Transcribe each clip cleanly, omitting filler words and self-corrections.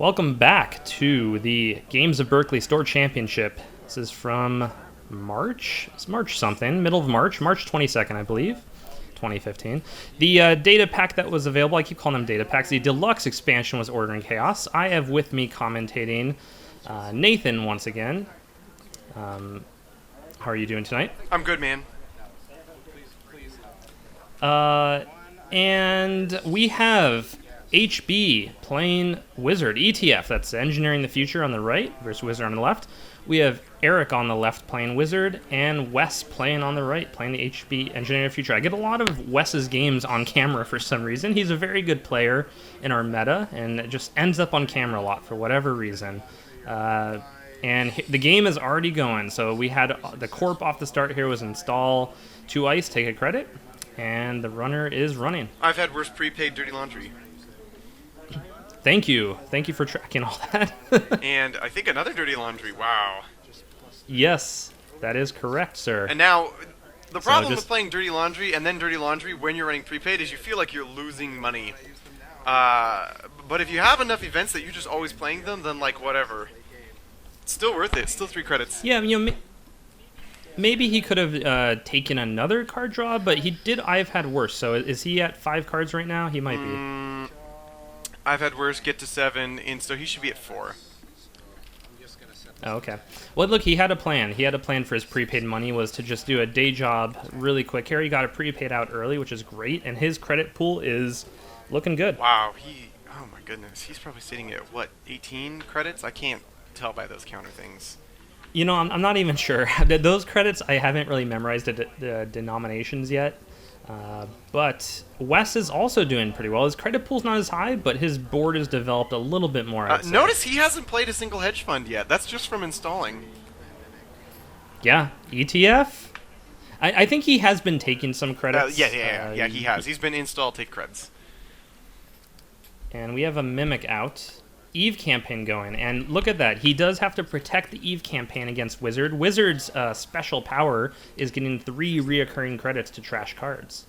Welcome back to the Games of Berkeley Store Championship. This is from March? It's March something, middle of March, March 22nd, I believe, 2015. The data pack that was available, I keep calling them data packs, the deluxe expansion was Order and Chaos. I have with me commentating Nathan once again. How are you doing tonight? I'm good, man. And we have HB playing Whizzard, ETF, that's Engineering the Future on the right versus Whizzard on the left. We have Eric on the left playing Whizzard, and Wes playing on the right, playing the HB Engineering the Future. I get a lot of Wes's games on camera for some reason. He's a very good player in our meta, and it just ends up on camera a lot for whatever reason. And the game is already going, so we had the corp off the start here was install 2 ice, take a credit, and the runner is running. I've had worse prepaid dirty laundry. Thank you for tracking all that. And I think another dirty laundry, wow. Yes, that is correct, sir. And now, the problem with playing dirty laundry and then dirty laundry when you're running prepaid is you feel like you're losing money. But if you have enough events that you're just always playing them, then like whatever. It's still worth it, still 3 credits. Yeah, you know, maybe he could have taken another card draw, but he did I've had worse, so is he at 5 cards right now? He might be. I've had worse, get to 7, and so he should be at 4. Oh, okay. Well, look, he had a plan. He had a plan for his prepaid money, was to just do a day job really quick here. He got it prepaid out early, which is great, and his credit pool is looking good. Wow, oh my goodness, he's probably sitting at, what, 18 credits? I can't tell by those counter things. You know, I'm not even sure. Those credits, I haven't really memorized the denominations yet. But Wes is also doing pretty well. His credit pool's not as high, but his board has developed a little bit more. Notice he hasn't played a single hedge fund yet. That's just from installing. Yeah, ETF. I think he has been taking some credits. Yeah, he has. He's been install, take creds. And we have a Mimic out. Eve campaign going, and look at that. He does have to protect the Eve campaign against Whizzard. Whizzard's special power is getting 3 reoccurring credits to trash cards.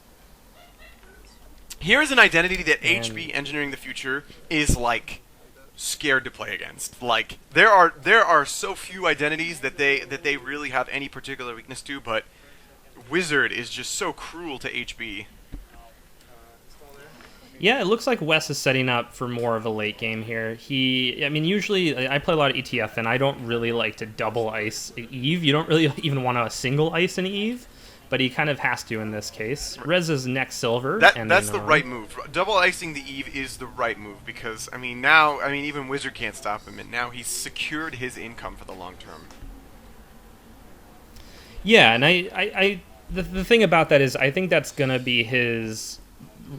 Here is an identity that HB Engineering the Future is like scared to play against. Like there are so few identities that they really have any particular weakness to, but Whizzard is just so cruel to HB. Yeah, it looks like Wes is setting up for more of a late game here. Usually I play a lot of ETF, and I don't really like to double ice Eve. You don't really even want to single ice an Eve, but he kind of has to in this case. Reza's next silver. That's the right move. Double icing the Eve is the right move because, even Whizzard can't stop him, and now he's secured his income for the long term. Yeah, and the thing about that is I think that's going to be his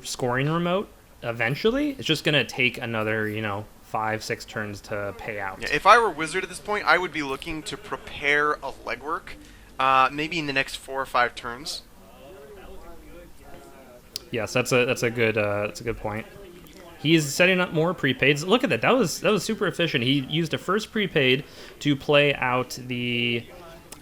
scoring remote eventually. It's just going to take another 5-6 turns to pay out. Yeah, if I were Whizzard at this point, I would be looking to prepare a legwork maybe in the next 4 or 5 turns. Yes, that's a good point. He's setting up more prepaids. Look at that. That was super efficient. He used a first prepaid to play out the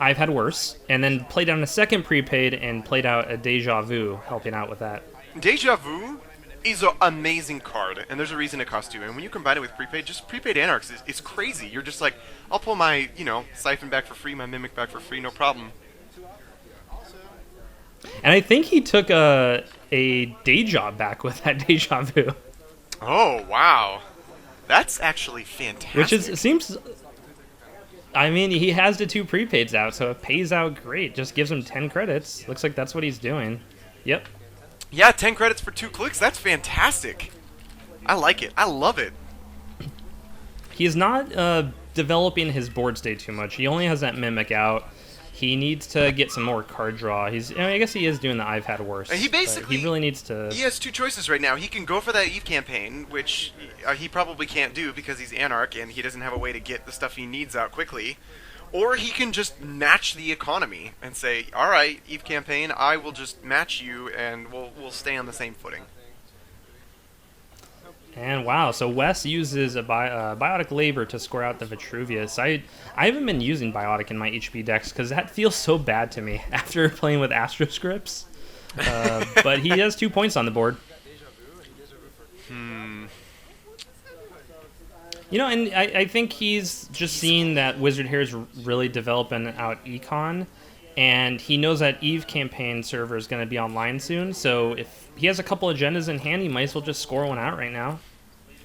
I've had worse, and then played down a second prepaid and played out a Deja Vu, helping out with that. Deja Vu is an amazing card, and there's a reason it costs 2. And when you combine it with prepaid, just prepaid Anarchs is crazy. You're just like, I'll pull my, Siphon back for free, my Mimic back for free, no problem. And I think he took a day job back with that Deja Vu. Oh, wow. That's actually fantastic. Which seems... he has the 2 prepaids out, so it pays out great. Just gives him 10 credits. Looks like that's what he's doing. Yep. Yeah, 10 credits for 2 clicks. That's fantastic. I like it. I love it. He is not developing his board state too much. He only has that Mimic out. He needs to get some more card draw. I guess he is doing the I've had worse. He really needs to... He has 2 choices right now. He can go for that Eve campaign, which he probably can't do because he's Anarch and he doesn't have a way to get the stuff he needs out quickly. Or he can just match the economy and say, all right, Eve campaign, I will just match you and we'll stay on the same footing. And wow, so Wes uses a Biotic Labor to score out the Vitruvius. I haven't been using Biotic in my HB decks because that feels so bad to me after playing with Astroscripts. But he has 2 points on the board. And I think he's just seen that Whizzard here is really developing out econ, and he knows that EVE campaign server is going to be online soon, so if he has a couple agendas in hand, he might as well just score one out right now.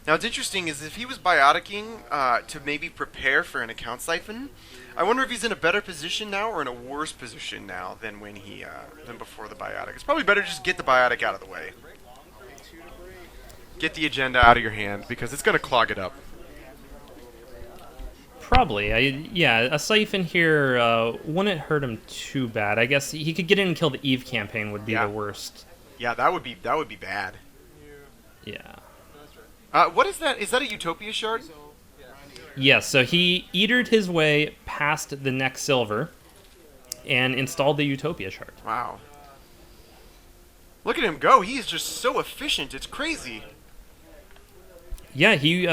Now, what's interesting is if he was bioticking to maybe prepare for an account siphon, I wonder if he's in a better position now or in a worse position now than when than before the biotic. It's probably better to just get the biotic out of the way. Get the agenda out of your hand, because it's going to clog it up. Probably. A siphon here wouldn't hurt him too bad. I guess he could get in and kill the EVE campaign would be the worst. Yeah, that would be bad. Yeah. What is that? Is that a Utopia shard? Yes, so he eatered his way past the next silver and installed the Utopia shard. Wow. Look at him go. He is just so efficient. It's crazy. Yeah, he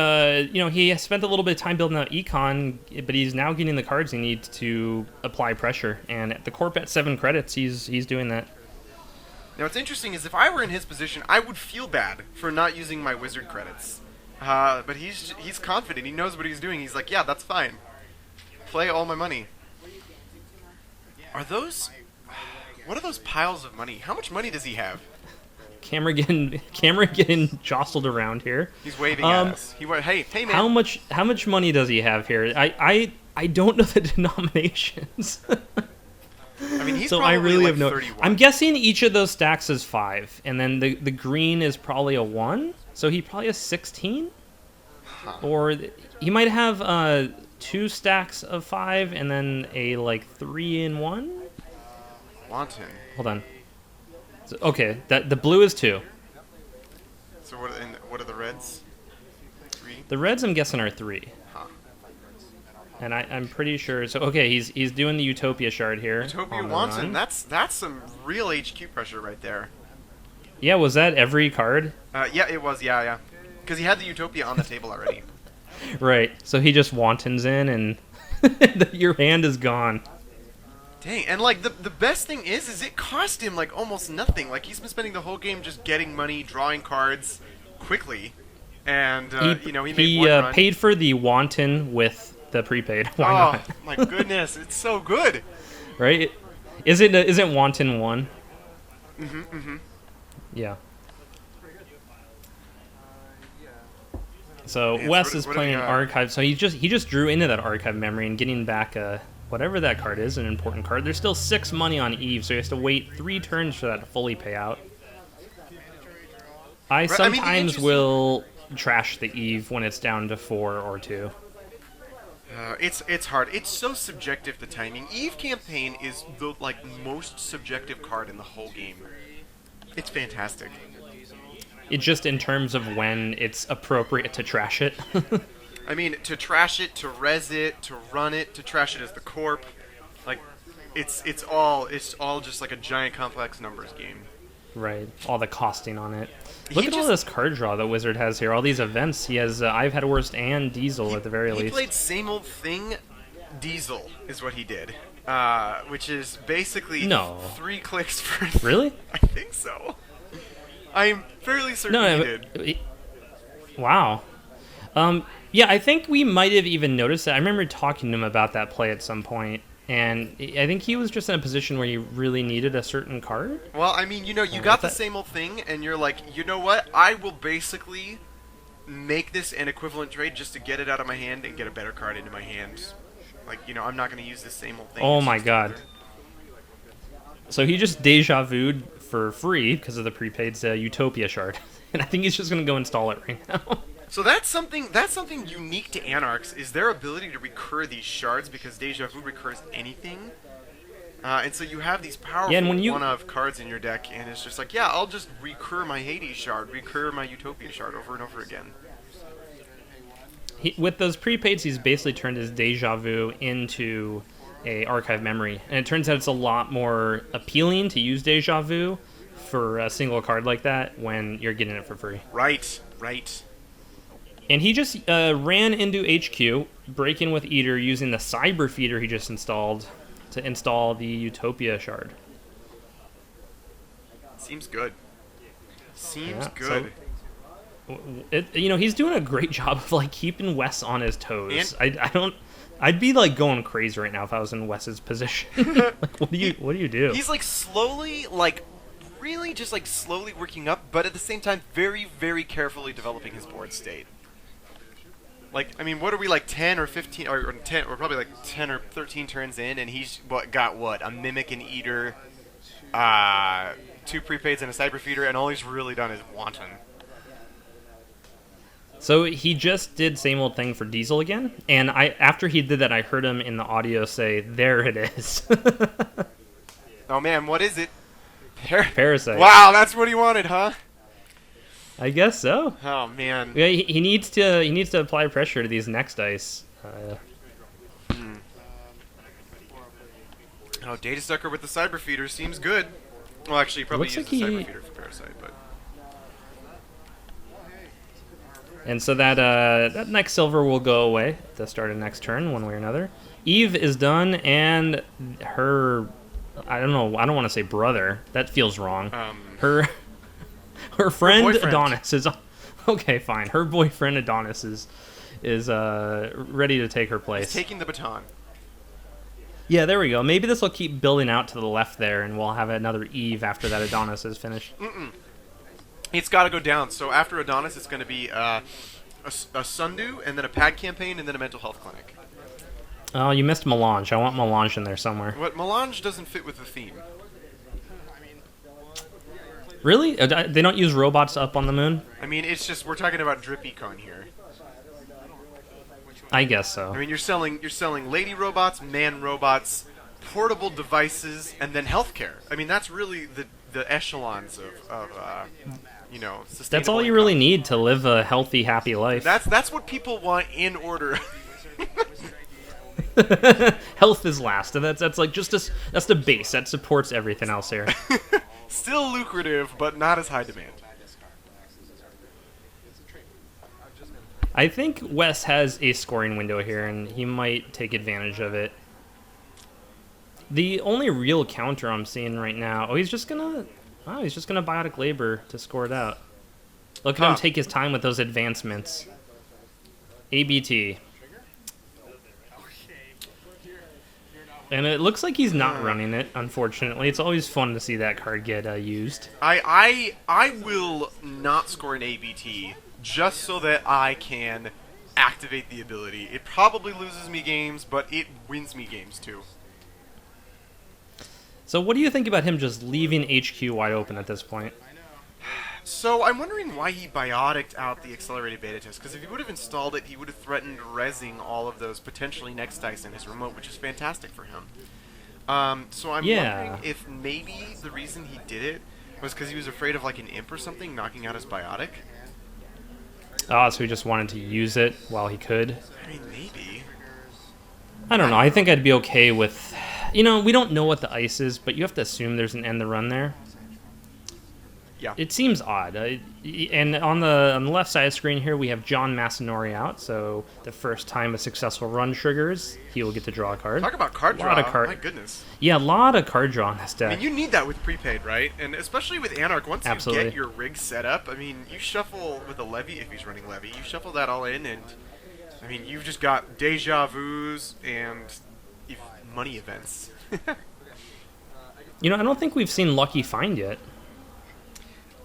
he spent a little bit of time building out econ, but he's now getting the cards he needs to apply pressure. And at the corp at 7 credits, he's doing that. Now, what's interesting is if I were in his position, I would feel bad for not using my Whizzard credits. But he's confident. He knows what he's doing. He's like, yeah, that's fine. Play all my money. What are those piles of money? How much money does he have? Camera getting jostled around here. He's waving at us. Hey, man. How much money does he have here? I don't know the denominations. I mean, he's so probably I really like have no. 31. I'm guessing each of those stacks is 5, and then the green is probably a 1. So he probably has 16, or he might have 2 stacks of 5, and then a 3 in 1. Wanton. Hold on. So, okay, the blue is 2. So what are the reds? 3. The reds, I'm guessing, are 3. Huh. And I'm pretty sure. So okay, he's doing the Utopia shard here. Utopia Wanton. That's some real HQ pressure right there. Yeah, was that every card? Yeah, it was. Yeah. Because he had the Utopia on the table already. Right. So he just wantons in, and your hand is gone. Dang, and the best thing is it cost him almost nothing. He's been spending the whole game just getting money, drawing cards quickly, and he made one run. Paid for the wanton with the prepaid. Why not? Oh my goodness, it's so good. Right? Isn't wanton 1? Mm-hmm. Yeah. So Man, Wes so is what playing do an we got? archive, so he just drew into that archive memory and getting back whatever that card is, an important card. There's still 6 money on Eve, so he has to wait 3 turns for that to fully pay out. I sometimes will trash the Eve when it's down to 4 or 2. It's hard. It's so subjective, the timing. Eve campaign is the most subjective card in the whole game. It's fantastic. It's just in terms of when it's appropriate to trash it. I mean, to trash it, to res it, to run it, to trash it as the corp, it's all just a giant complex numbers game. Right, all the costing on it. Look at all this card draw that Whizzard has here. All these events. He has I've Had Worst and Diesel at the very least. He played Same Old Thing. Diesel is what he did, which is basically 3 clicks for. Really? I think so. I am fairly certain he did. Wow. Yeah, I think we might have even noticed that. I remember talking to him about that play at some point, and I think he was just in a position where he really needed a certain card. Well, I mean, you got the Same Old Thing, and you're like, you know what? I will basically make this an equivalent trade just to get it out of my hand and get a better card into my hand. I'm not going to use this Same Old Thing. Oh my god. So he just deja vu'd for free because of the prepaid Utopia shard. And I think he's just going to go install it right now. So that's something unique to Anarchs, is their ability to recur these shards, because Deja Vu recurs anything. And so you have these powerful one-of cards in your deck, and it's just I'll just recur my Hades shard, recur my Utopia shard over and over again. With those prepaids, he's basically turned his Deja Vu into a archive memory. And it turns out it's a lot more appealing to use Deja Vu for a single card like that when you're getting it for free. Right. And he just ran into HQ, break-in with Eater, using the Cyber Feeder he just installed to install the Utopia shard. Seems good. Seems good. So he's doing a great job of like keeping Wes on his toes. I'd be like going crazy right now if I was in Wes's position. Like, what do you do? He's like slowly, like really just like slowly working up, but at the same time very, very carefully developing his board state. Like, I mean, what are we, like 10 or 15 or 10 or probably like 10 or 13 turns in, and he's got a Mimic and Eater, 2 prepaids and a Cyber Feeder, and all he's really done is Wanton. So he just did same old thing for Diesel again, and after he did that, I heard him in the audio say, "There it is." Oh man, what is it? Parasite. Wow, that's what he wanted, huh? I guess so. Oh man. Yeah, he needs to apply pressure to these next dice. Oh, Data Sucker with the Cyber Feeder seems good. Well, actually, he probably used the Cyber Feeder for Parasite, but. And so that next silver will go away at the start of next turn, one way or another. Eve is done, and her, I don't want to say brother. That feels wrong. Her friend Adonis is, okay, fine. Her boyfriend Adonis is ready to take her place. He's taking the baton. Yeah, there we go. Maybe this will keep building out to the left there, and we'll have another Eve after that Adonis is finished. It's got to go down. So after Adonis, it's going to be a Sundew, and then a pad campaign, and then a mental health clinic. Oh, you missed Melange. I want Melange in there somewhere. But Melange doesn't fit with the theme. Really? They don't use robots up on the moon? I mean, it's just, we're talking about drip econ here. I guess so. I mean, you're selling lady robots, man robots, portable devices, and then healthcare. I mean, that's really the echelons of sustainable That's all you income. really need to live a healthy, happy life. That's what people want in order. Health is last, and that's like that's the base that supports everything else here. Still lucrative, but not as high demand. I think Wes has a scoring window here, and he might take advantage of it. The only real counter I'm seeing right now, he's just gonna biotic labor to score it out. Look at him take his time with those advancements. ABT. And it looks like he's not running it, unfortunately. It's always fun to see that card get used. I will not score an ABT just so that I can activate the ability. It probably loses me games, but it wins me games too. So what do you think about him just leaving HQ wide open at this point? So I'm wondering why he biotic'd out the accelerated beta test, because if he would have installed it, he would have threatened rezzing all of those potentially next dice in his remote, which is fantastic for him. So I'm wondering if maybe the reason he did it was because he was afraid of like an imp or something knocking out his biotic. Oh, so he just wanted to use it while he could? I mean, maybe. I don't know. I think I'd be okay with... we don't know what the ice is, but you have to assume there's an end the run there. Yeah. It seems odd. And on the left side of the screen here, we have John Masanori out. So the first time a successful run triggers, he will get to draw a card. Talk about card draw. My goodness. Yeah, a lot of card draw in this deck. I mean, you need that with prepaid, right? And especially with Anarch, once you Absolutely. get your rig set up, I mean, you shuffle with a Levy, if he's running Levy, you shuffle that all in, and I mean, you've just got deja vus and money events. I don't think we've seen Lucky Find yet.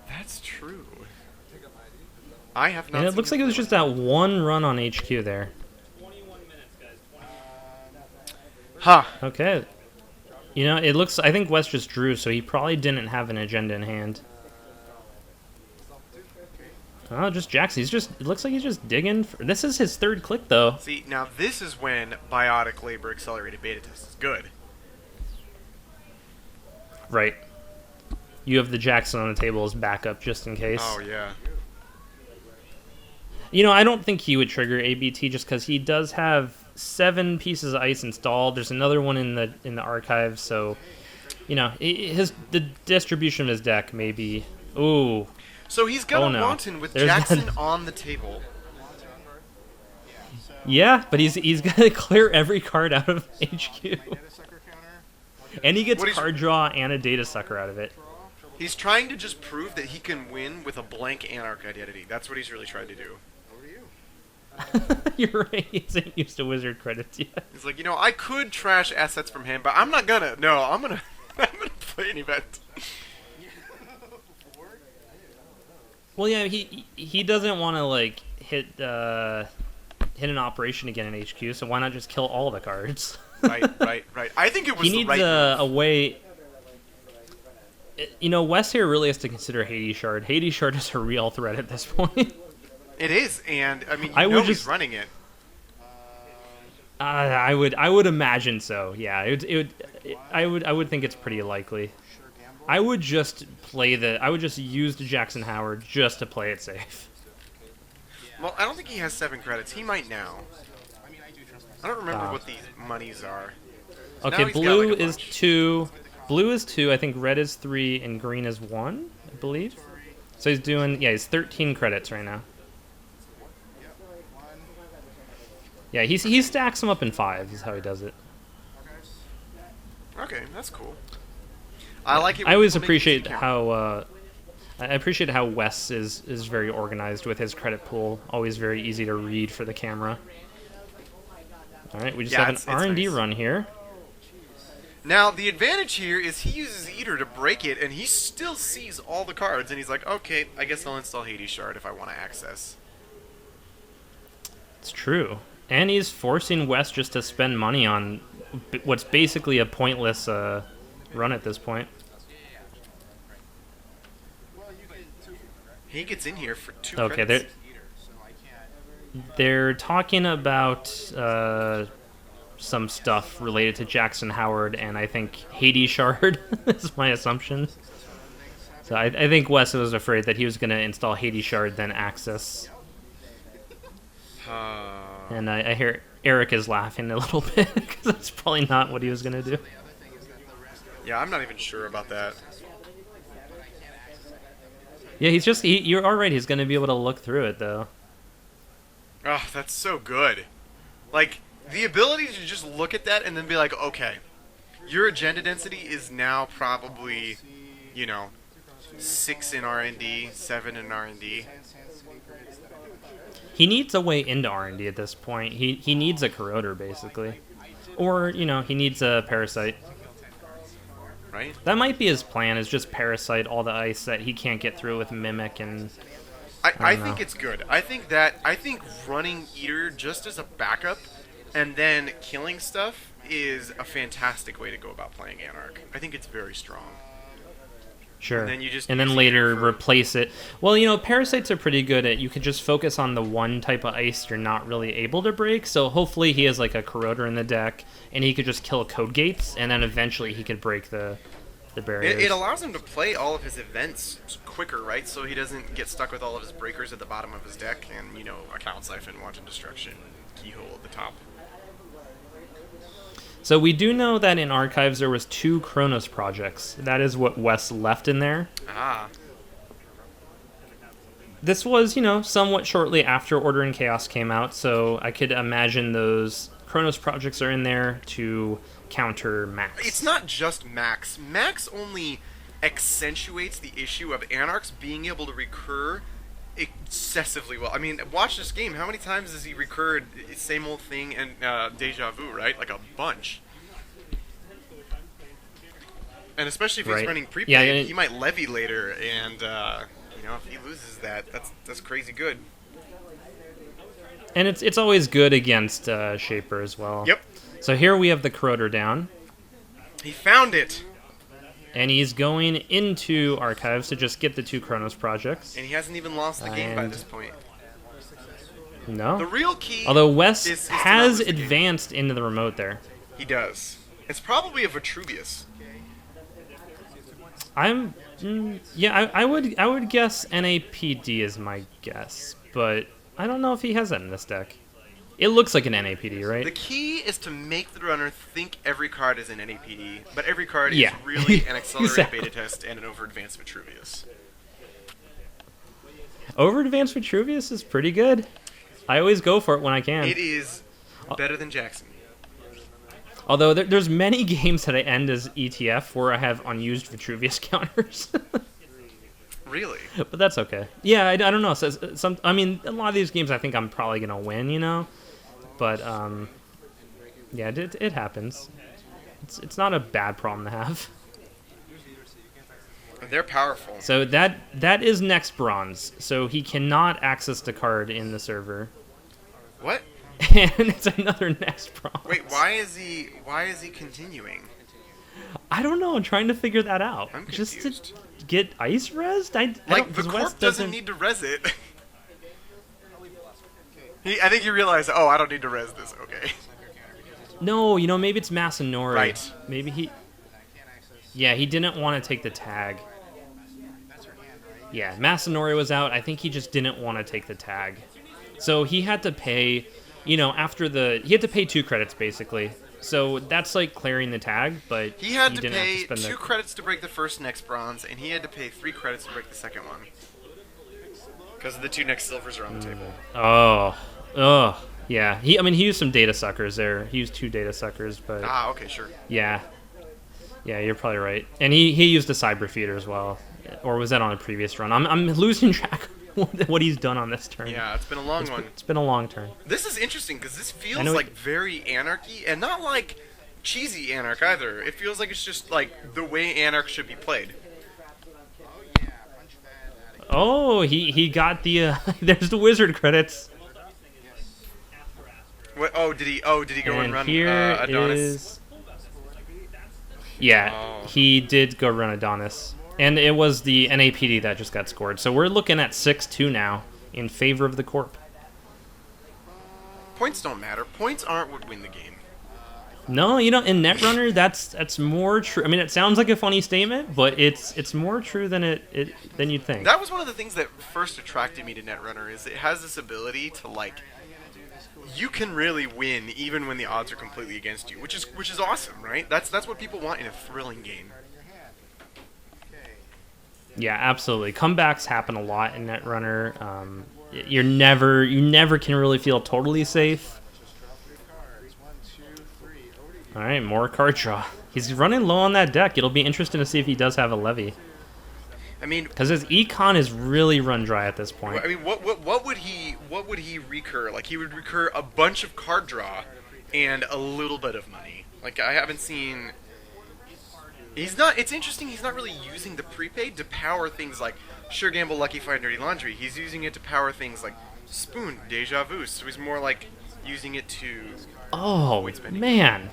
That's true. I have not. And it looks like it was just that one run on HQ there. 21 minutes, guys. Huh. Okay. I think Wes just drew, so he probably didn't have an agenda in hand. Oh, just Jackson. It looks like he's just digging. This is his third click, though. See, now this is when biotic labor accelerated beta test is good. Right. You have the Jackson on the table as backup, just in case. Oh, yeah. I don't think he would trigger ABT just because he does have 7 pieces of ice installed. There's another one in the archive, so the distribution of his deck may be. Ooh. So he's got a Wanton with Jackson on the table. Yeah, but he's gonna clear every card out of HQ, and he gets card draw and a data sucker out of it. He's trying to just prove that he can win with a blank Anarch identity. That's what he's really trying to do. You're right. He isn't used to Whizzard credits yet. He's like, I could trash assets from him, but I'm not gonna. No, I'm gonna play an event. Well, yeah, he doesn't want to like hit an operation again in HQ. So why not just kill all the cards? Right. I think it was he needs a way. Wes here really has to consider Hades Shard. Hades Shard is a real threat at this point. It is, and I mean, he's running it. I would imagine so. Yeah, I would think it's pretty likely. I would just use the Jackson Howard just to play it safe. Well, I don't think he has 7 credits. He might now. I don't remember what these monies are. Okay, blue is 2. Blue is 2. I think red is 3, and green is 1. I believe. So he's 13 credits right now. Yeah, he stacks them up in 5. Is how he does it. Okay, that's cool. I like it. I always appreciate how Wes is very organized with his credit pool. Always very easy to read for the camera. All right, we just have an R&D run here. Now, the advantage here is he uses Eater to break it, and he still sees all the cards, and he's like, okay, I guess I'll install Hades Shard if I want to access. It's true. And he's forcing Wes just to spend money on what's basically a pointless run at this point. He gets in here for 2 Okay, credits. They're talking about some stuff related to Jackson Howard, and I think Hades Shard is my assumption. So I think Wes was afraid that he was going to install Hades Shard, then Access. And I hear Eric is laughing a little bit, because that's probably not what he was going to do. Yeah, I'm not even sure about that. Yeah, you're all right, he's going to be able to look through it, though. Oh, that's so good. Like, the ability to just look at that and then be like, okay, your agenda density is now probably, 6 in R&D, 7 in R&D. He needs a way into R&D at this point. He needs a corroder, basically. Or, he needs a parasite. Right? That might be his plan, is just parasite all the ice that he can't get through with Mimic and... I think it's good. I think running Eater just as a backup and then killing stuff is a fantastic way to go about playing Anarch. I think it's very strong. Sure. And then later replace it. Well, parasites are pretty good at, you could just focus on the one type of ice you're not really able to break, so hopefully he has like a corroder in the deck, and he could just kill code gates, and then eventually he could break the barriers. It allows him to play all of his events quicker, right? So he doesn't get stuck with all of his breakers at the bottom of his deck, and, Account Siphon, Wanton Destruction, Keyhole at the top. So we do know that in Archives there was 2 Chronos projects. That is what Wes left in there. Ah. This was, somewhat shortly after Order and Chaos came out, so I could imagine those Chronos projects are in there to counter Max. It's not just Max. Max only accentuates the issue of Anarchs being able to recur excessively well. I mean, watch this game. How many times has he recurred same old thing and Deja Vu, right? Like a bunch. And especially if he's running prepaid, he might levy later, and if he loses that, that's crazy good. And it's always good against Shaper as well. Yep. So here we have the Corroder down. He found it! And he's going into Archives to just get the 2 Chronos projects. And he hasn't even lost the game by this point. No. The real key. Although Wes has advanced into the remote there. He does. It's probably a Vitruvius. I would guess NAPD is my guess, but I don't know if he has that in this deck. It looks like an NAPD, right? The key is to make the runner think every card is an NAPD, but every card is really an accelerated beta test and an over-advanced Vitruvius. Over-advanced Vitruvius is pretty good. I always go for it when I can. It is better than Jackson. Although there's many games that I end as ETF where I have unused Vitruvius counters. Really? But that's okay. Yeah, I don't know. So, I mean, a lot of these games I think I'm probably going to win, you know? But, yeah, it happens. It's not a bad problem to have. They're powerful. So that is next bronze. So he cannot access the card in the server. What? And it's another next bronze. Wait, why is he continuing? I don't know. I'm trying to figure that out. I'm Just confused. to get ice rezzed? I Like, don't, the 'cause corp West doesn't need to res it. I think you realize, oh, I don't need to res this. Okay. No, you know, maybe it's Masanori. Right. Maybe he... Yeah, he didn't want to take the tag. Yeah, Masanori was out. I think he just didn't want to take the tag. So he had to pay, you know, he had to pay 2 credits, basically. So that's like clearing the tag, but He had to didn't pay have to spend 2 credits to break the first next bronze, and he had to pay 3 credits to break the second one. Because the 2 next silvers are on the table. Oh, yeah. He used some data suckers there. He used 2 data suckers, but Ah, okay, sure. yeah, you're probably right. And he used a cyber feeder as well, or was that on a previous run? I'm losing track of what he's done on this turn. Yeah, it's been a long one. It's been a long turn. This is interesting because this I feels know like very anarchy, and not like cheesy anarch either. It feels like it's just like the way anarch should be played. Oh, he got the there's the Whizzard credits. What? Oh, did he go and run here Adonis? is... Yeah, Oh. he did go run Adonis. And it was the NAPD that just got scored. So we're looking at 6-2 now in favor of the Corp. Points don't matter. Points aren't what win the game. No, you know, in Netrunner, that's more true. I mean, it sounds like a funny statement, but it's more true than than you'd think. That was one of the things that first attracted me to Netrunner. Is it has this ability to like, you can really win even when the odds are completely against you, which is awesome, right? That's what people want in a thrilling game. Yeah, absolutely. Comebacks happen a lot in Netrunner. You never can really feel totally safe. All right, more card draw. He's running low on that deck. It'll be interesting to see if he does have a levy. I mean, Because his econ is really run dry at this point. I mean, what would he recur? Like, he would recur a bunch of card draw and a little bit of money. Like, I haven't seen. He's not. It's interesting. He's not really using the prepaid to power things like Sure Gamble, Lucky Find, Dirty Laundry. He's using it to power things like Spoon, Deja Vu. So he's more like using it to. Oh, Wait, spending. man.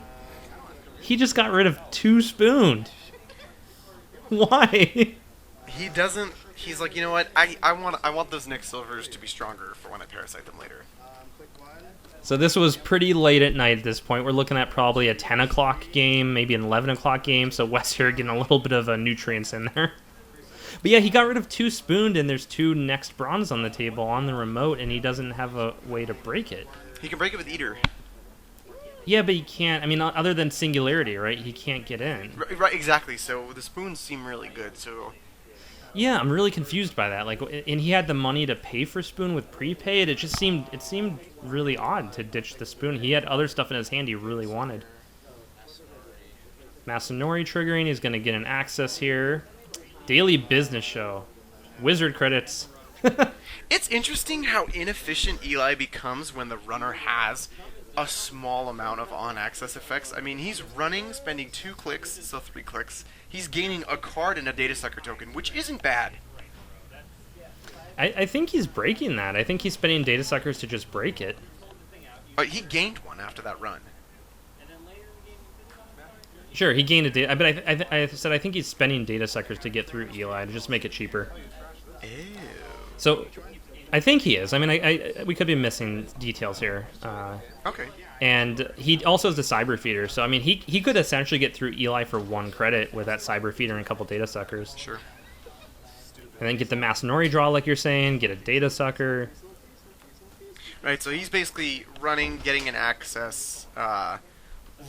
He just got rid of 2 spooned. Why? He doesn't. He's like, you know what? I want those next silvers to be stronger for when I parasite them later. So this was pretty late at night at this point. We're looking at probably a 10 o'clock game, maybe an 11 o'clock game. So Wes here getting a little bit of nutrients in there. But yeah, he got rid of 2 spooned, and there's 2 next bronze on the table on the remote, and he doesn't have a way to break it. He can break it with Eater. Yeah, but he can't. I mean, other than Singularity, right? He can't get in. Right, exactly. So the spoons seem really good. So Yeah, I'm really confused by that. Like, and he had the money to pay for spoon with prepaid. It seemed really odd to ditch the spoon. He had other stuff in his hand he really wanted. Masanori triggering. He's going to get an access here. Daily business show. Whizzard credits. it's interesting how inefficient Eli becomes when the runner has a small amount of on-access effects. I mean, he's running, spending 2 clicks, so 3 clicks. He's gaining a card and a data sucker token, which isn't bad. I think he's breaking that. I think he's spending data suckers to just break it. But he gained one after that run. Sure, he gained a data, but I said I think he's spending data suckers to get through Eli to just make it cheaper. Ew. So, I think he is. I mean, we could be missing details here. Okay. And he also has the cyber feeder, so I mean, he could essentially get through Eli for 1 credit with that cyber feeder and a couple data suckers. Sure. And then get the Masanori draw, like you're saying, get a data sucker. Right, so he's basically running, getting an access,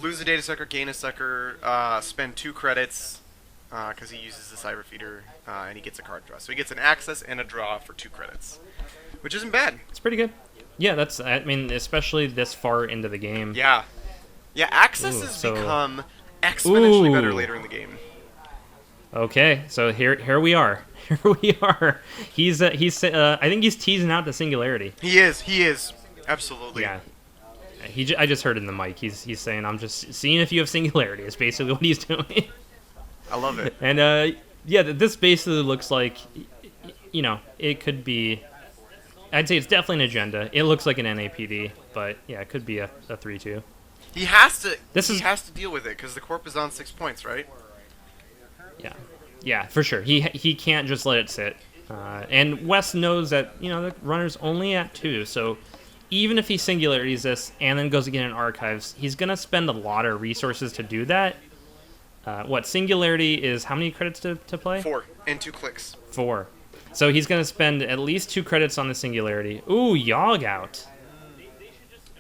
lose a data sucker, gain a sucker, spend 2 credits, because he uses the cyber feeder, and he gets a card draw. So he gets an access and a draw for 2 credits, which isn't bad. It's pretty good. Yeah, I mean, especially this far into the game. Yeah. Yeah, access Ooh, has so- become exponentially better Ooh. later in the game. Okay, so here we are. Here we are. He's I think he's teasing out the singularity. He is. Absolutely. Yeah. I just heard in the mic. He's saying, I'm just seeing if you have singularity. Is basically what he's doing. I love it. And yeah, this basically looks like, it could be. I'd say it's definitely an agenda. It looks like an NAPD, but yeah, it could be a 3-2. He has to. He has to deal with it because the corp is on 6 points, right? Yeah, for sure. He can't just let it sit. And Wes knows that the runner's only at 2, so even if he singularities this and then goes again in archives, he's gonna spend a lot of resources to do that. Singularity is how many credits to play? 4 and 2 clicks. 4. So he's gonna spend at least 2 credits on the singularity. Ooh, Yogg out.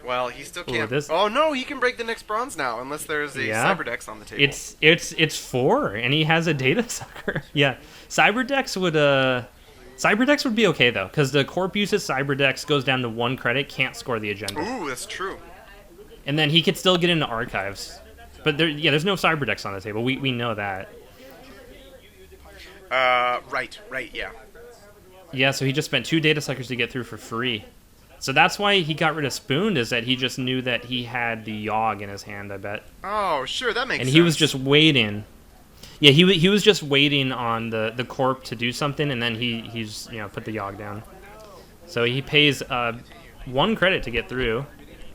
Well, he still can't. This- Oh no, he can break the next bronze now, unless there's a Cyberdex on the table. It's 4, and he has a data sucker. Yeah, Cyberdex would be okay though, because the corp uses Cyberdex, goes down to 1 credit, can't score the agenda. Ooh, that's true. And then he could still get into archives, but there's no Cyberdex on the table. We know that. Right, yeah. Yeah, so he just spent 2 data suckers to get through for free. So that's why he got rid of Spooned, is that he just knew that he had the Yogg in his hand, I bet. Oh, sure, that makes sense. And he was just waiting. Yeah, he was just waiting on the corp to do something, and then he's put the Yogg down. So he pays 1 credit to get through.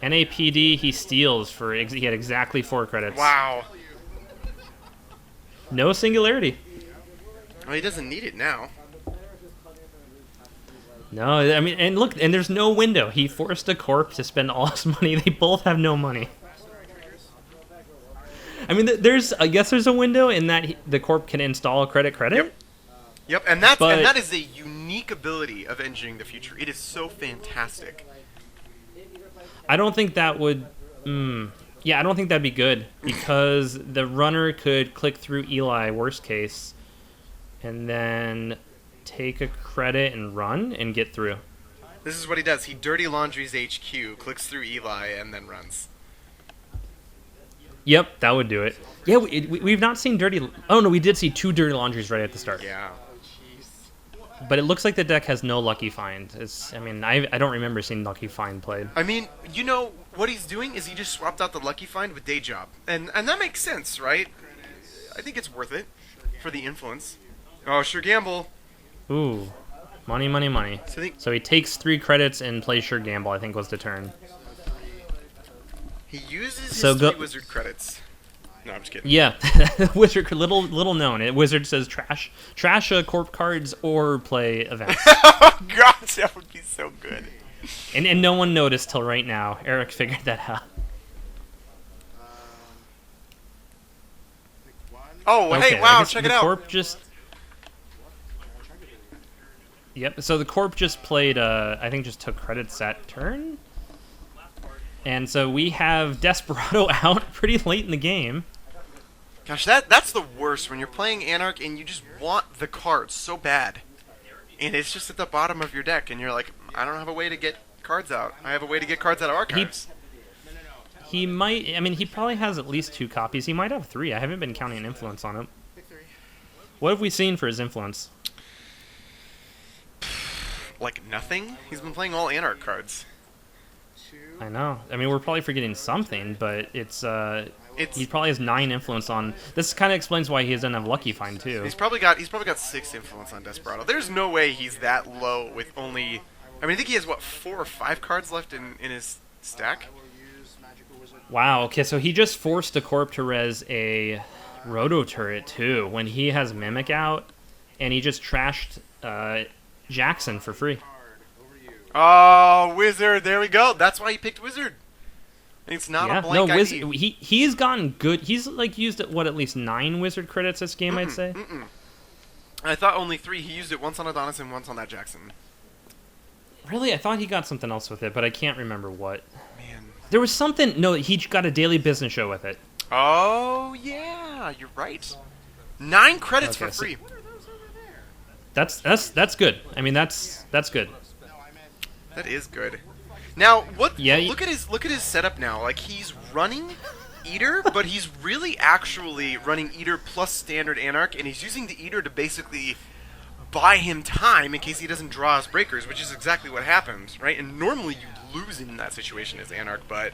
NAPD he steals he had exactly 4 credits. Wow. No singularity. Well, he doesn't need it now. No, I mean, and look, and there's no window. He forced a corp to spend all his money. They both have no money. I mean, I guess there's a window in that the corp can install credit. Yep, and that is a unique ability of engineering the future. It is so fantastic. I don't think that would. I don't think that'd be good, because the runner could click through Eli, worst case, and then take a credit and run and get through. This is what he does. He dirty laundries HQ, clicks through Eli, and then runs. Yep, that would do it. Yeah, we've not seen dirty. Oh no, we did see 2 dirty laundries right at the start. Yeah. But it looks like the deck has no Lucky Find. I don't remember seeing Lucky Find played. I mean, what he's doing is he just swapped out the Lucky Find with Day Job, and that makes sense, right? I think it's worth it for the influence. Oh, sure gamble. Ooh, money. So he takes 3 credits and plays Sure Gamble, I think was the turn. He uses his 3 Wizard credits. No, I'm just kidding. Yeah, Whizzard, little known. Whizzard says trash corp cards or play events. Oh god, that would be so good. And no one noticed till right now. Eric figured that out. Oh, okay, hey, wow, check it out. Corp just... Yep, so the corp just played, I think just took credits that turn. And so we have Desperado out pretty late in the game. Gosh, that's the worst, when you're playing Anarch and you just want the cards so bad. And it's just at the bottom of your deck, and you're like, I don't have a way to get cards out. I have a way to get cards out of archives. He might, he probably has at least 2 copies. He might have 3. I haven't been counting influence on him. What have we seen for his influence? Like nothing? He's been playing all Anarch cards. I know. We're probably forgetting something, but he probably has 9 influence on. This kind of explains why he doesn't have Lucky Find too. He's probably got 6 influence on Desperado. There's no way he's that low with only. I think he has 4 or 5 cards left in his stack. Wow. Okay, so he just forced a corp to res a Roto turret too when he has Mimic out, and he just trashed Jackson for free. Oh, Whizzard! There we go. That's why he picked Whizzard. It's not a blank ID. He's gotten good. He's used at least 9 Whizzard credits this game, I'd say. I thought only 3. He used it once on Adonis and once on that Jackson. Really? I thought he got something else with it, but I can't remember what. Man. There was something. No, he got a daily business show with it. Oh, yeah. You're right. 9 credits for free. That's good. That's good. That is good. Now, Yeah, look at his setup now. Like, he's running Eater, but he's really actually running Eater plus standard Anarch, and he's using the Eater to basically buy him time in case he doesn't draw his breakers, which is exactly what happens, right? And normally you lose in that situation as Anarch, but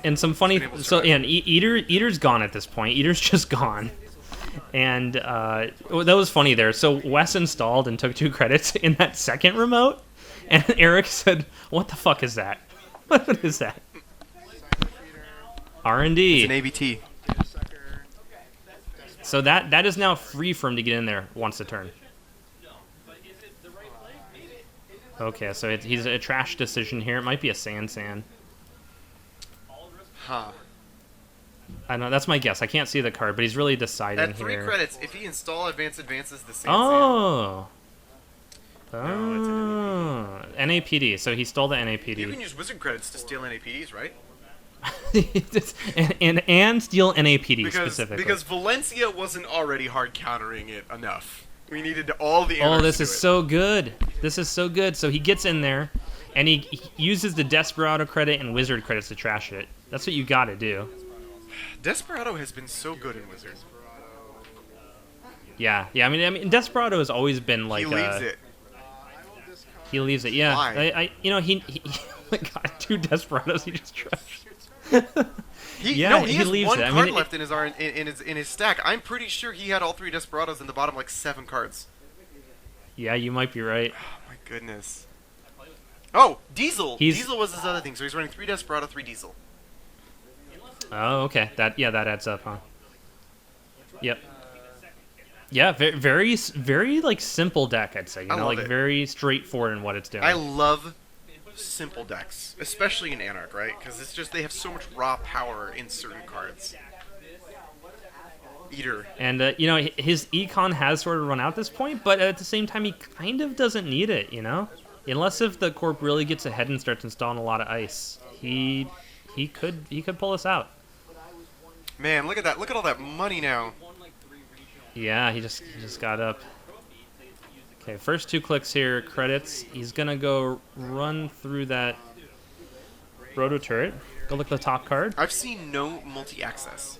And some funny, so yeah, and Eater's gone at this point. Eater's just gone, and that was funny there. So Wes installed and took 2 credits in that second remote, and Eric said, "What the fuck is that? What is that?" R&D. it's an ABT. So that is now free for him to get in there once a turn. Okay, so he's a trash decision here. It might be a SanSan. Huh. I know, that's my guess. I can't see the card, but he's really deciding At 3 here. credits, if he advances the SanSan. Oh. No, it's an NAPD. So he stole the NAPD. You can use Whizzard credits to steal NAPDs, right? and steal NAPD specifically. Because Valencia wasn't already hard countering it enough. We needed all the Oh, Anarchs this to is do it. so good. This is so good. So he gets in there, and he uses the Desperado credit and Whizzard credits to trash it. That's what you got to do. Desperado has been so good in Wizard. Yeah. I mean, Desperado has always been like. He leaves it. He leaves it. Yeah. Why? He oh my God, 2 Desperados he just trashed. He has leaves one it. card left in his stack. I'm pretty sure he had all 3 Desperados in the bottom, like 7 cards. Yeah, you might be right. Oh my goodness. Oh, Diesel. He's- Diesel was his other thing. So he's running 3 Desperado, 3 Diesel. Oh, okay. That adds up, huh? Yep. Yeah, very, very like simple deck, I'd say. You I know, love like it. very straightforward in what it's doing. I love simple decks, especially in Anarch, right? Because it's just they have so much raw power in certain cards. Eater. And his econ has sort of run out at this point, but at the same time, he kind of doesn't need it. You know, unless if the corp really gets ahead and starts installing a lot of ice, he could pull us out. Man, look at that! Look at all that money now. Yeah, he just got up. Okay, first 2 clicks here, credits. He's gonna go run through that roto turret. Go look at the top card. I've seen no multi-access.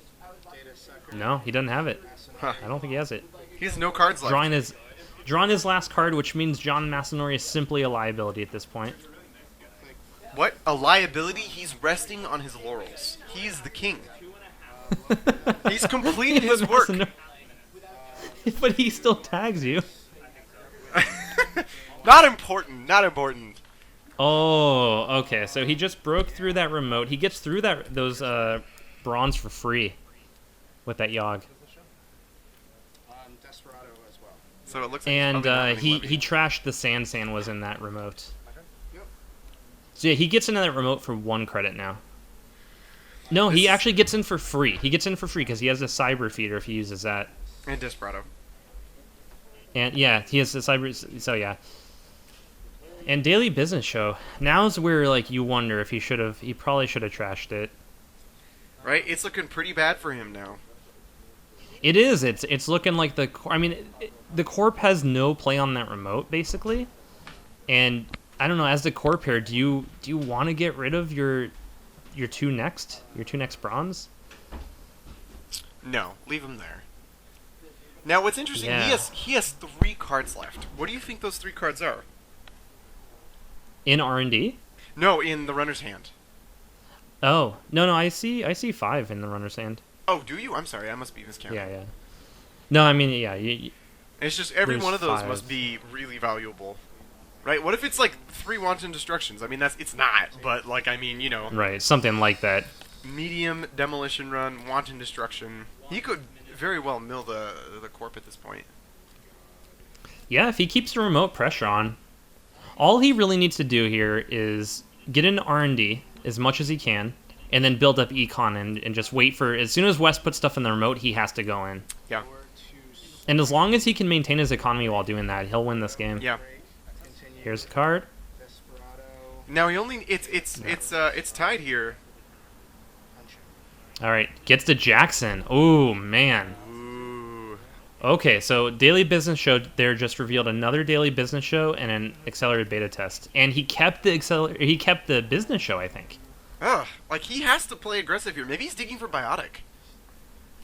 No, he doesn't have it. Huh. I don't think he has it. He has no cards left. Drawing his last card, which means John Masanori is simply a liability at this point. What? A liability? He's resting on his laurels. He's the king. He's completed his work. But he still tags you. Not important. Not important. Oh, okay. So he just broke through that remote. He gets through those bronze for free with that Yogg. Desperado as well. So it looks like And he's probably not he running Levy. trashed the SanSan was in that remote. So yeah, he gets into that remote for 1 credit now. No, he actually gets in for free. He gets in for free because he has a cyber feeder if he uses that. And Desperado. And yeah, he has the cyber. So yeah. And Daily Business Show. Now's where like you wonder if he probably should have trashed it. Right? It's looking pretty bad for him now. It is. It's looking like the. I mean, the corp has no play on that remote basically, and I don't know. As the corp here, do you want to get rid of your 2 next bronze? No, leave him there. Now, what's interesting, Yeah. he has 3 cards left. What do you think those 3 cards are? In R&D? No, in the runner's hand. Oh no, I see 5 in the runner's hand. Oh, do you? I'm sorry, I must be miscounting. Yeah. No, I mean yeah. It's just every There's one of those 5. must be really valuable. Right? What if it's like 3 wanton destructions? I mean, it's not, but like, I mean, you know. Right, something like that. Medium demolition run, wanton destruction. He could very well mill the corp at this point. Yeah, if he keeps the remote pressure on, all he really needs to do here is get into R&D as much as he can, and then build up econ and just wait for, as soon as West puts stuff in the remote, he has to go in. Yeah. And as long as he can maintain his economy while doing that, he'll win this game. Yeah. Here's the card. Now he only it's tied here. All right, gets to Jackson. Oh man. Ooh. Okay, so Daily Business Show there just revealed another Daily Business Show and an accelerated beta test, and he kept the business show, I think. Ugh, like he has to play aggressive here. Maybe he's digging for biotic.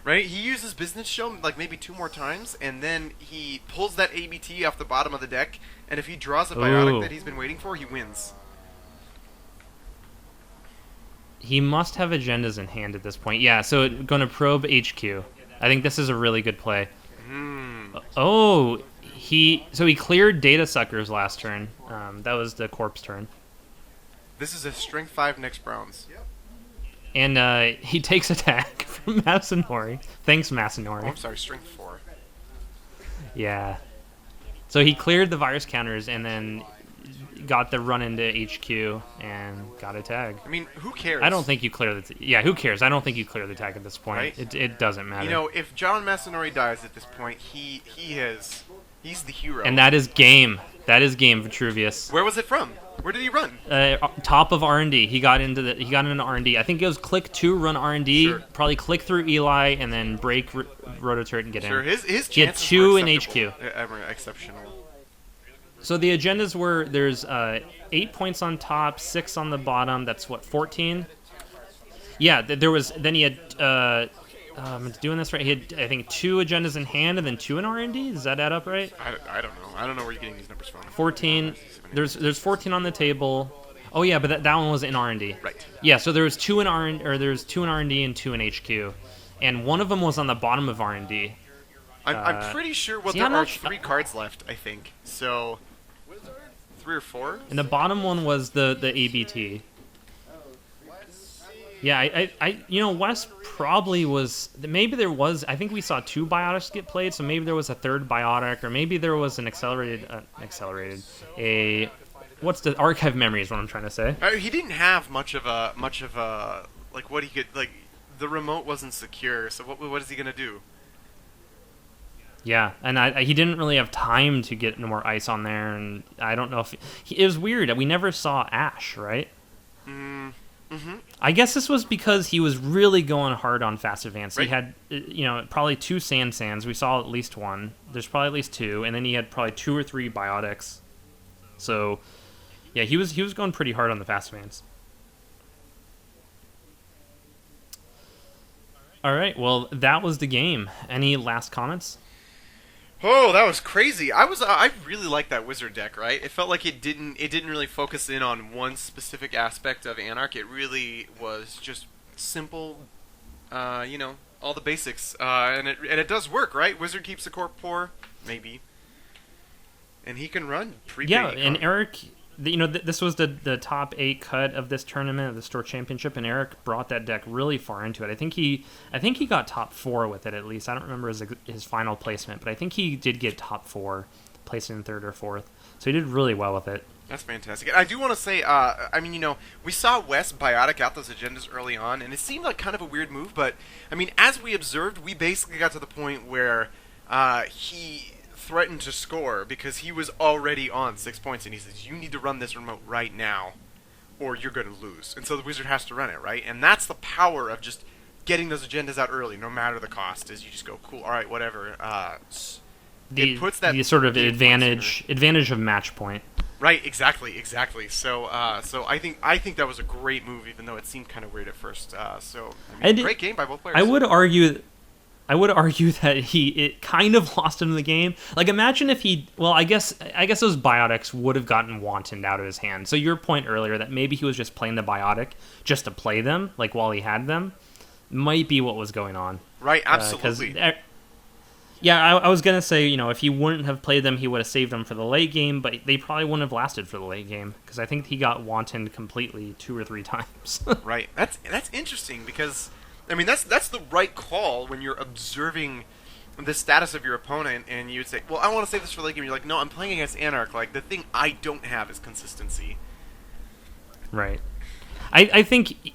Right? He uses business show like maybe 2 more times, and then he pulls that ABT off the bottom of the deck, and if he draws a biotic Ooh. that he's been waiting for, he wins. He must have agendas in hand at this point. Yeah, so going to probe HQ. I think this is a really good play. Oh, he cleared data suckers last turn. That was the corpse turn. This is a strength 5 next Browns. And he takes attack from Masanori. Thanks, Oh, Masanori. I'm sorry, strength 4. Yeah. So he cleared the virus counters and then got the run into HQ and got a tag. I mean, who cares? I don't think you clear the... yeah, who cares? I don't think you clear the tag at this point. Right? It doesn't matter. You know, if John Masanori dies at this point, he's the hero. And that is game. That is game for Vitruvius. Where was it from? Where did he run? Top of R&D. He got into R&D. I think it was click 2, run R&D, Sure. probably click through Eli, and then break Rototurret and get Sure, in. his He had chances 2 were in acceptable. HQ. Exceptional. So the agendas were, there's 8 points on top, 6 on the bottom. That's what, 14? Yeah, there was, then he had, I'm doing this right, he had, I think, 2 agendas in hand and then 2 in R&D. Does that add up right? I don't know. I don't know where you're getting these numbers from. 14. There's 14 on the table. Oh yeah, but that one was in R&D. Right. Yeah, so there was 2 in R&D, or there's 2 in R&D and 2 in HQ, and one of them was on the bottom of R&D. I'm pretty sure see, there I'm are not 3 cards left, I think. So 3 or 4? And the bottom one was the ABT. Yeah, I you know, Wes probably was, maybe there was, I think we saw 2 biotics get played, so maybe there was a 3rd biotic, or maybe there was an what's the archive memory is what I'm trying to say. He didn't have much of a like what he could, like the remote wasn't secure, so what is he gonna do? Yeah, and he didn't really have time to get no more ice on there, and I don't know if it was weird. We never saw Ash, right? I guess this was because he was really going hard on fast advance. Right. He had, probably 2 SanSans. We saw at least 1. There's probably at least 2, and then he had probably 2 or 3 biotics. So, yeah, he was going pretty hard on the fast advance. All right, well, that was the game. Any last comments? Oh, that was crazy. I really liked that Whizzard deck, right? It felt like it didn't really focus in on one specific aspect of Anarch. It really was just simple, all the basics. And it does work, right? Whizzard keeps the corp poor, maybe. And he can run pretty Yeah, big and econ. Eric, this was the top 8 cut of this tournament, of the store championship, and Eric brought that deck really far into it. I think he got top 4 with it at least. I don't remember his final placement, but I think he did get top 4, placing in 3rd or 4th. So he did really well with it. That's fantastic. And I do want to say, we saw Wes biotic out those agendas early on, and it seemed like kind of a weird move, but, I mean, as we observed, we basically got to the point where he threatened to score because he was already on 6 points, and he says, you need to run this remote right now, or you're going to lose. And so the Wizard has to run it, right? And that's the power of just getting those agendas out early, no matter the cost, is you just go, cool, all right, whatever. It puts that the sort of game advantage of match point. Right, exactly. So I think that was a great move, even though it seemed kind of weird at first. Great game by both players. I would argue that it kind of lost him the game. Like, imagine if I guess those biotics would have gotten wantoned out of his hand. So your point earlier that maybe he was just playing the biotic just to play them, like while he had them, might be what was going on. Right, absolutely. I was going to say, if he wouldn't have played them, he would have saved them for the late game, but they probably wouldn't have lasted for the late game, because I think he got wantoned completely 2 or 3 times. Right, that's interesting, because, I mean, that's the right call when you're observing the status of your opponent, and you would say, well, I want to save this for the late game. You're like, no, I'm playing against Anarch. Like, the thing I don't have is consistency. Right. I think,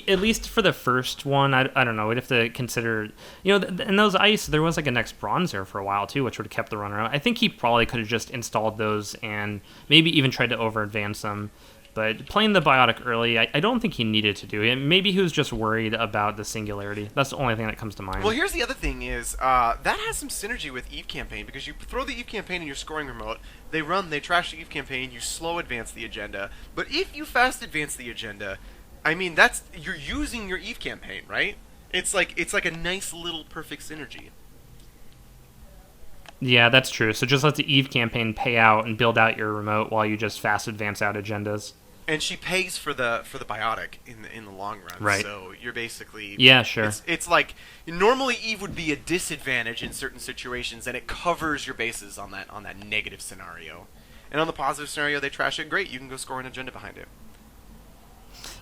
at least for the first one, I don't know, we'd have to consider, in those ice, there was like a next bronze there for a while too, which would have kept the runner out. I think he probably could have just installed those and maybe even tried to over-advance them. But playing the biotic early, I don't think he needed to do it. Maybe he was just worried about the singularity. That's the only thing that comes to mind. Well, here's the other thing is, that has some synergy with EVE Campaign, because you throw the EVE Campaign in your scoring remote, they trash the EVE Campaign, you slow advance the agenda. But if you fast advance the agenda, I mean, you're using your Eve campaign, right? It's like a nice little perfect synergy. Yeah, that's true. So just let the Eve campaign pay out and build out your remote while you just fast advance out agendas. And she pays for the biotic in the long run. Right. So you're basically Sure. It's like normally Eve would be a disadvantage in certain situations, and it covers your bases on that negative scenario. And on the positive scenario, they trash it. Great, you can go score an agenda behind it.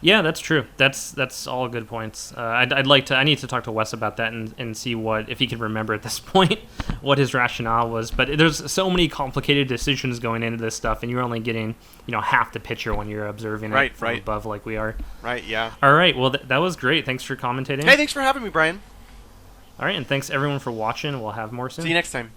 Yeah, that's true. That's all good points. I'd like to. I need to talk to Wes about that and see if he can remember at this point what his rationale was. But there's so many complicated decisions going into this stuff, and you're only getting half the picture when you're observing it from above like we are. Right. Yeah. All right. Well, that was great. Thanks for commentating. Hey, thanks for having me, Brian. All right, and thanks everyone for watching. We'll have more soon. See you next time.